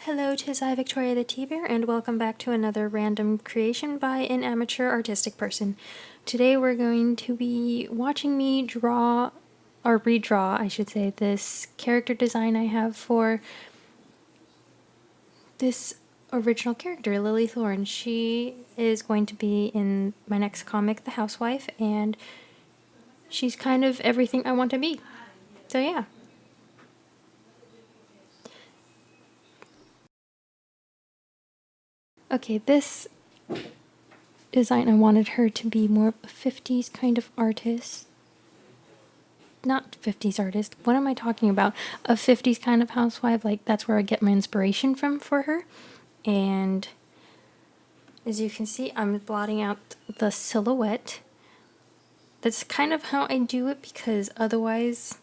Hello, 'tis I, Victoria the Tea Bear, and welcome back to another random creation by an amateur artistic person. Today we're going to be watching me draw, or redraw, I should say, this character design I have for this original character, Lily Thorn. She is going to be in my next comic, The Housewife, and she's kind of everything I want to be. So yeah. Okay, this design, I wanted her to be more of a 50s kind of artist. Not 50s artist. What am I talking about? A 50s kind of housewife. Like, that's where I get my inspiration from for her. And as you can see, I'm blotting out the silhouette. That's kind of how I do it because otherwise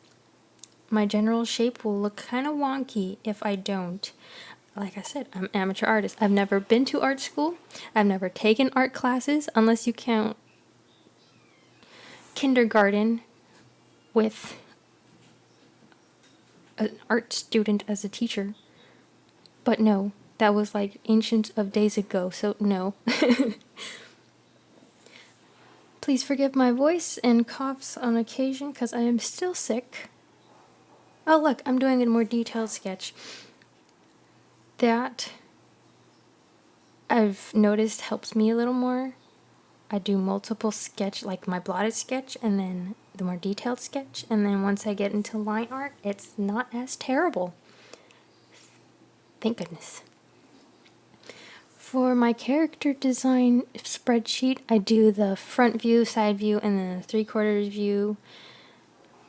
my general shape will look kind of wonky if I don't. Like I said, I'm an amateur artist. I've never been to art school. I've never taken art classes unless you count kindergarten with an art student as a teacher. But no, that was like ancient of days ago, so no. Please forgive my voice and coughs on occasion because I am still sick. Oh look, I'm doing a more detailed sketch. That I've noticed helps me a little more. I do multiple sketch, like my blotted sketch and then the more detailed sketch, and then once I get into line art, it's not as terrible. Thank goodness. For my character design spreadsheet, I do the front view, side view, and then the 3/4 view.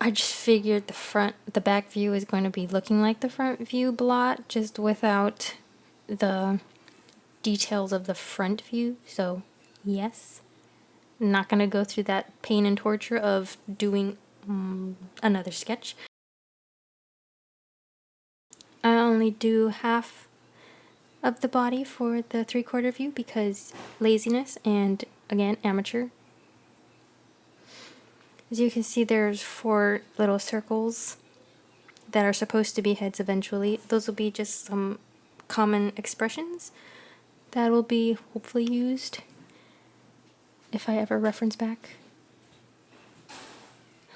I just figured the back view is going to be looking like the front view blot, just without the details of the front view. So, yes. I'm not going to go through that pain and torture of doing another sketch. I only do half of the body for the 3/4 view because laziness and, again, amateur. As you can see, there's 4 little circles that are supposed to be heads eventually. Those will be just some common expressions that will be hopefully used if I ever reference back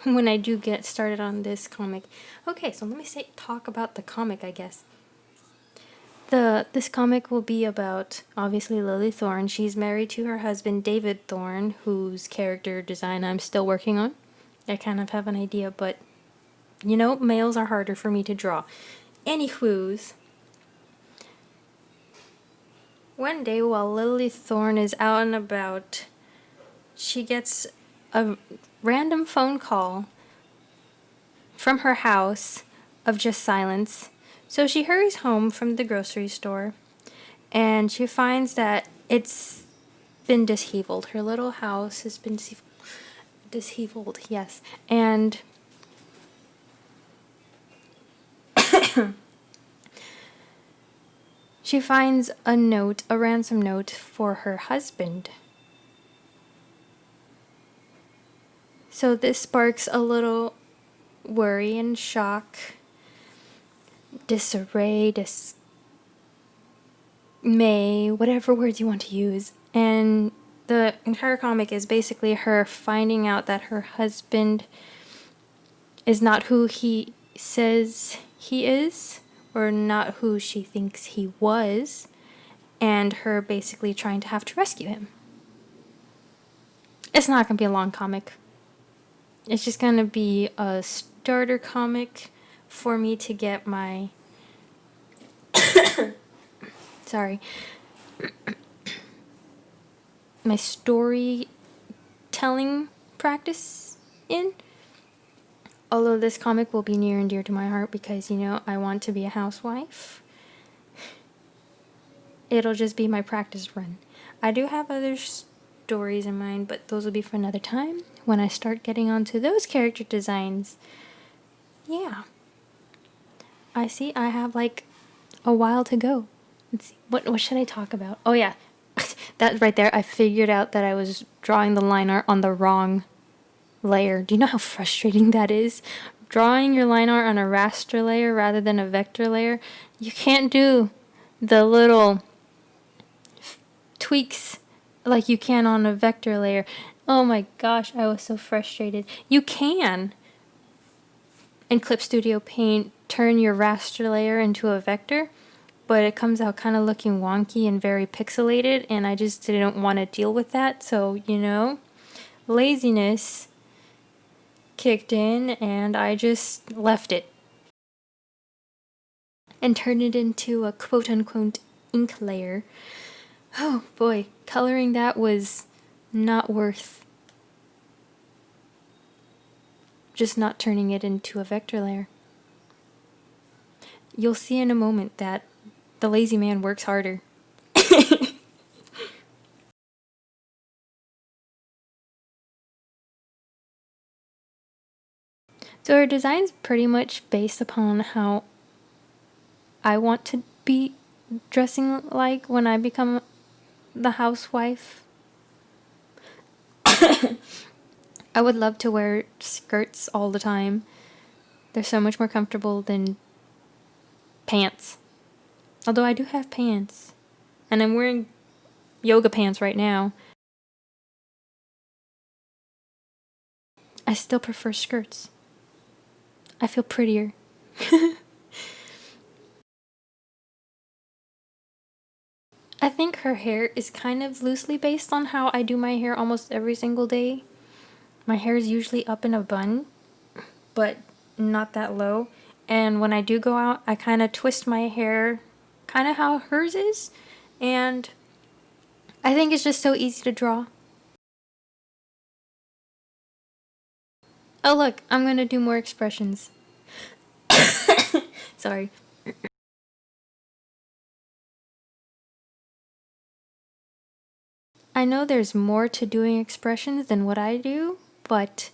when I do get started on this comic. Okay, so let me talk about the comic, I guess. This comic will be about, obviously, Lily Thorn. She's married to her husband, David Thorn, whose character design I'm still working on. I kind of have an idea, but, you know, males are harder for me to draw. Anywho's, one day while Lily Thorn is out and about, she gets a random phone call from her house of just silence. So she hurries home from the grocery store and she finds that it's been disheveled. Her little house has been disheveled, yes. And she finds a ransom note for her husband. So this sparks a little worry and shock, disarray, dismay, whatever words you want to use. And the entire comic is basically her finding out that her husband is not who he says he is, or not who she thinks he was, and her basically trying to have to rescue him. It's not going to be a long comic. It's just going to be a starter comic for me to get my sorry, my storytelling practice in. Although this comic will be near and dear to my heart because, you know, I want to be a housewife. It'll just be my practice run. I do have other stories in mind, but those will be for another time when I start getting onto those character designs. Yeah. I see I have like a while to go. Let's see. What should I talk about? Oh yeah. That right there, I figured out that I was drawing the line art on the wrong layer. Do you know how frustrating that is? Drawing your line art on a raster layer rather than a vector layer. You can't do the little tweaks like you can on a vector layer. Oh my gosh, I was so frustrated. You can, in Clip Studio Paint, turn your raster layer into a vector, but it comes out kind of looking wonky and very pixelated, and I just didn't want to deal with that. So, laziness kicked in, and I just left it and turned it into a quote-unquote ink layer. Oh boy, coloring that was not worth just not turning it into a vector layer. You'll see in a moment that the lazy man works harder. So our design's pretty much based upon how I want to be dressing like when I become the housewife. I would love to wear skirts all the time. They're so much more comfortable than pants. Although I do have pants. And I'm wearing yoga pants right now. I still prefer skirts. I feel prettier. I think her hair is kind of loosely based on how I do my hair almost every single day. My hair is usually up in a bun, but not that low. And when I do go out, I kind of twist my hair kind of how hers is. And I think it's just so easy to draw. Oh look, I'm going to do more expressions. Sorry. I know there's more to doing expressions than what I do, but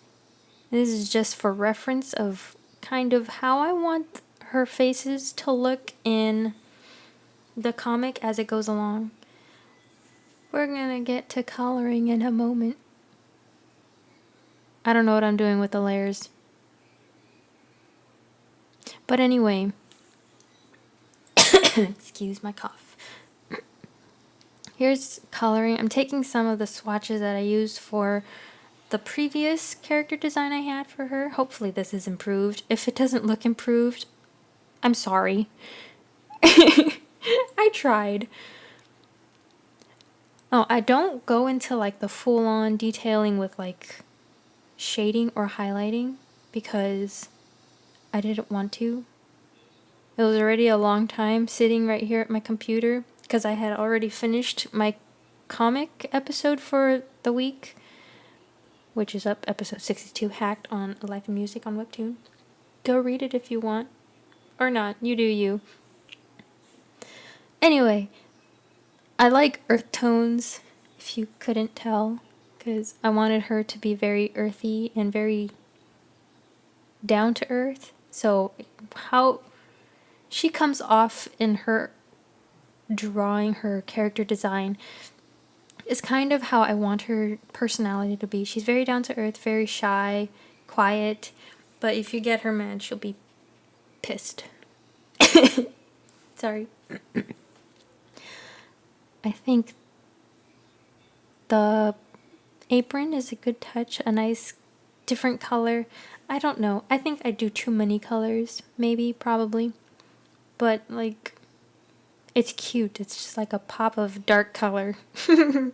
this is just for reference of kind of how I want her faces to look in the comic as it goes along. We're gonna get to coloring in a moment. I don't know what I'm doing with the layers. But anyway, excuse my cough. Here's coloring. I'm taking some of the swatches that I used for the previous character design I had for her. Hopefully this is improved. If it doesn't look improved, I'm sorry. I tried. Oh, I don't go into like the full-on detailing with like shading or highlighting because I didn't want to. It was already a long time sitting right here at my computer because I had already finished my comic episode for the week, which is up, episode 62, Hacked on Life and Music on Webtoon. Go read it if you want. Or not, you do you. Anyway, I like earth tones, if you couldn't tell, because I wanted her to be very earthy and very down to earth. So how she comes off in her drawing, her character design, is kind of how I want her personality to be. She's very down to earth, very shy, quiet, but if you get her mad, she'll be pissed. Sorry. I think the apron is a good touch, a nice different color. I don't know. I think I do too many colors, maybe, probably. But, like, it's cute. It's just like a pop of dark color. The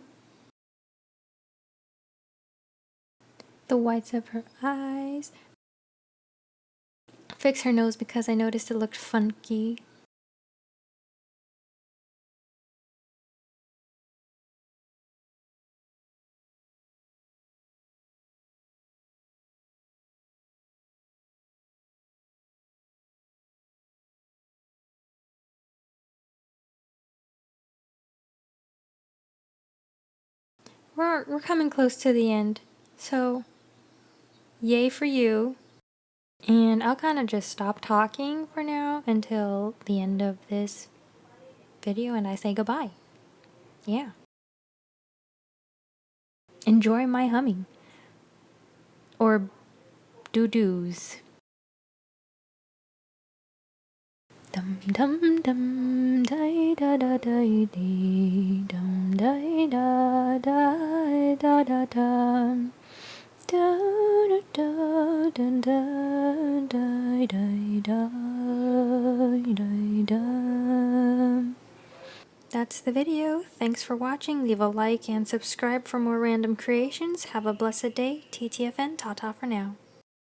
whites of her eyes. Fix her nose because I noticed it looked funky. We're coming close to the end. So, yay for you. And I'll kind of just stop talking for now until the end of this video and I say goodbye. Yeah. Enjoy my humming. Or doo-doos. Dum dum dum da da da da dee dum da da da da da dum da da da da da da da da da. That's the video. Thanks for watching. Leave a like and subscribe for more random creations. Have a blessed day. TTFN. Ta-ta for now.